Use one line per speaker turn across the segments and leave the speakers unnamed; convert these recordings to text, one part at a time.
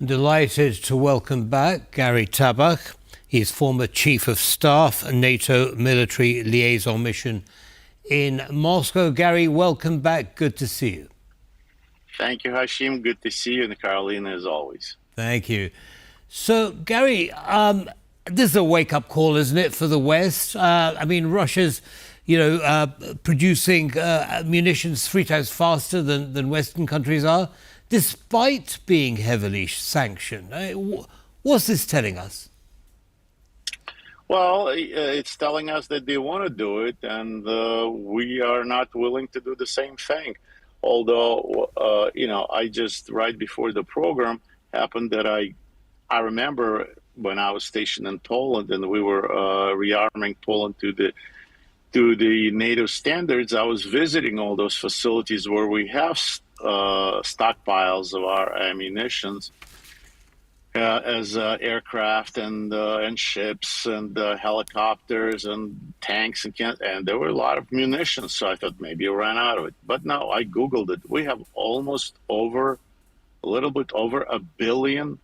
Delighted to welcome back Gary Tabach. He's former Chief of Staff, NATO Military Liaison Mission in Moscow. Gary, welcome back. Good to see you.
Thank you, Hashim. Good to see you, and Carolina, as always.
Thank you. So, Gary, this is a wake-up call, isn't it, for the West? I mean, Russia's, producing munitions 3 times faster than Western countries are, despite being heavily sanctioned. What's this telling us?
Well, it's telling us that they want to do it, and we are not willing to do the same thing. Although, I just, right before the program happened, that I remember when I was stationed in Poland and we were rearming Poland to the NATO standards, I was visiting all those facilities where we have stockpiles of our ammunitions as aircraft and ships and helicopters and tanks and there were a lot of munitions. So I thought maybe we ran out of it. But no, I Googled it. We have a little bit over 1 billion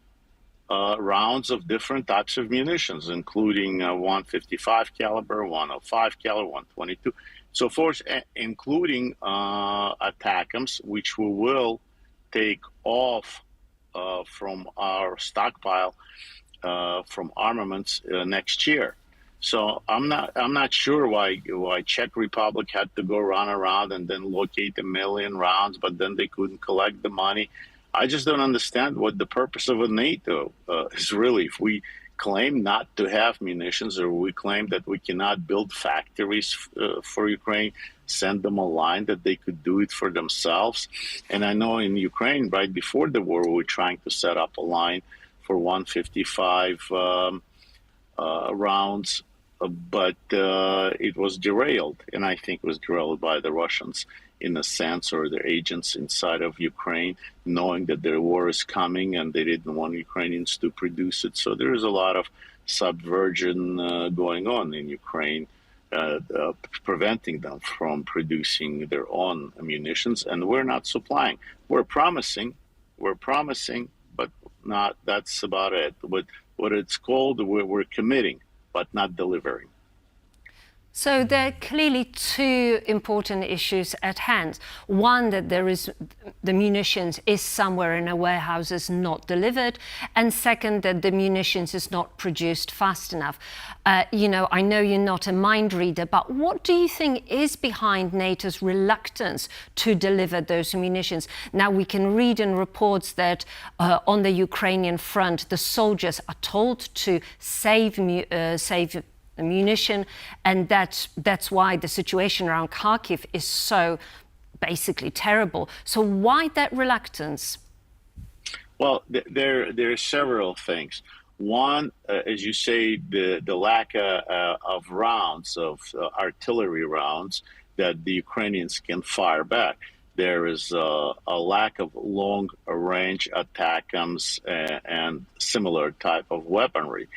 rounds of different types of munitions, including 155 caliber, 105 caliber, 122. So forth, including ATACMS, which we will take off from our stockpile from armaments next year. So I'm not sure why Czech Republic had to go run around and then locate 1 million rounds, but then they couldn't collect the money. I just don't understand what the purpose of a NATO is really. If we claim not to have munitions, or we claim that we cannot build factories for Ukraine, send them a line that they could do it for themselves. And I know in Ukraine, right before the war, we were trying to set up a line for 155 rounds, but it was derailed. And I think it was derailed by the Russians in a sense, or their agents inside of Ukraine, knowing that their war is coming and they didn't want Ukrainians to produce it. So there is a lot of subversion going on in Ukraine, preventing them from producing their own munitions, and we're not supplying. We're promising, but not. That's about it. But what it's called, we're committing, but not delivering.
So there are clearly 2 important issues at hand. One, that the munitions is somewhere in a warehouse, is not delivered, and second, that the munitions is not produced fast enough. I know you're not a mind reader, but what do you think is behind NATO's reluctance to deliver those munitions? Now, we can read in reports that on the Ukrainian front, the soldiers are told to save munition, and that's why the situation around Kharkiv is so basically terrible. So why that reluctance?
Well, there are several things. One, as you say, the lack of rounds, of artillery rounds that the Ukrainians can fire back. There is a lack of long-range ATACMS and similar type of weaponry.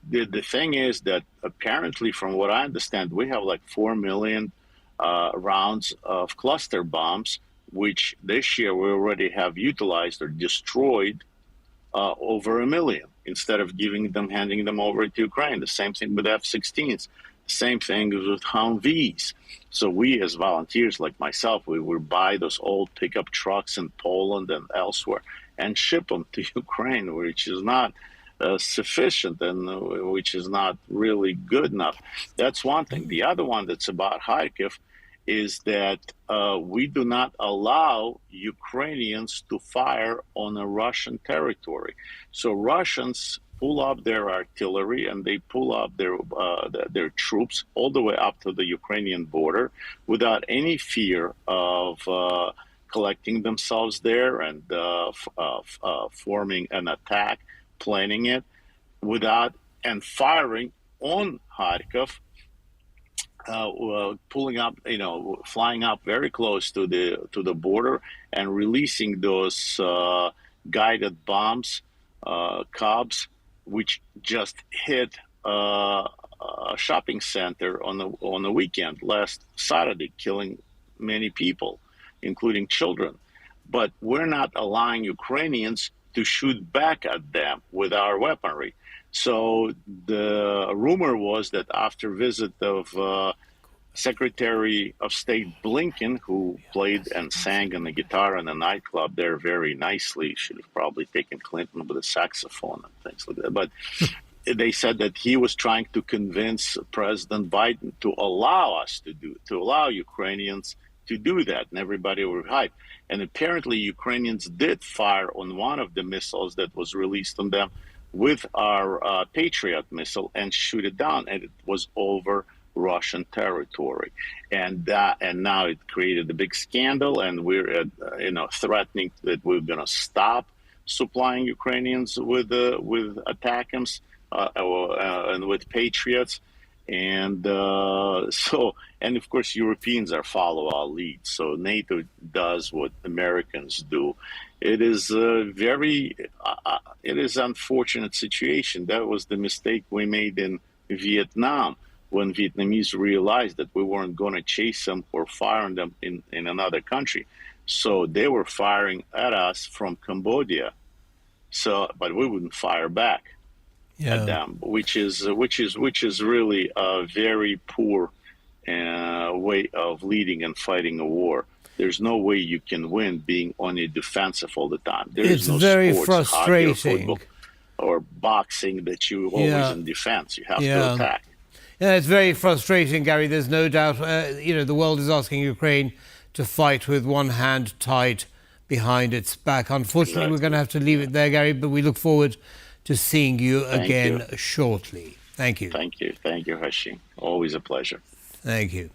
The thing is that apparently, from what I understand, we have like 4 million rounds of cluster bombs, which this year we already have utilized or destroyed over 1 million, instead of handing them over to Ukraine. The same thing with F-16s. The same thing with Humvees. So we, as volunteers like myself, we would buy those old pickup trucks in Poland and elsewhere and ship them to Ukraine, which is not sufficient and which is not really good enough. That's one thing. The other one that's about Kharkiv is that we do not allow Ukrainians to fire on a Russian territory. So Russians pull up their artillery and they pull up their troops all the way up to the Ukrainian border without any fear of collecting themselves there and forming an attack, planning it, and firing on Kharkiv, pulling up, flying up very close to the border and releasing those guided bombs, Cubs, which just hit a shopping center on the weekend last Saturday, killing many people, including children. but we're not allowing Ukrainians to shoot back at them with our weaponry. So the rumor was that after visit of Secretary of State Blinken, who played and sang on the guitar in a nightclub there very nicely, should have probably taken Clinton with a saxophone and things like that. But they said that he was trying to convince President Biden to allow allow Ukrainians to do that, and everybody were hyped. And apparently Ukrainians did fire on one of the missiles that was released on them with our Patriot missile and shoot it down, and it was over Russian territory. And now it created a big scandal, and we're threatening that we're going to stop supplying Ukrainians with ATACMS and with Patriots. And and of course, Europeans follow our lead. So NATO does what Americans do. It is it is unfortunate situation. That was the mistake we made in Vietnam when Vietnamese realized that we weren't going to chase them or fire on them in another country. So they were firing at us from Cambodia. But we wouldn't fire back at them, which is really a very poor way of leading and fighting a war. There's no way you can win being only defensive all the time. There's no
very
sports,
frustrating.
hockey or football or boxing that you always in defense. You have to attack.
Yeah, it's very frustrating, Gary. There's no doubt. The world is asking Ukraine to fight with one hand tied behind its back. Unfortunately, we're going to have to leave it there, Gary, but we look forward to seeing you again shortly. Thank you.
Thank you. Thank you, Hashim. Always a pleasure.
Thank you.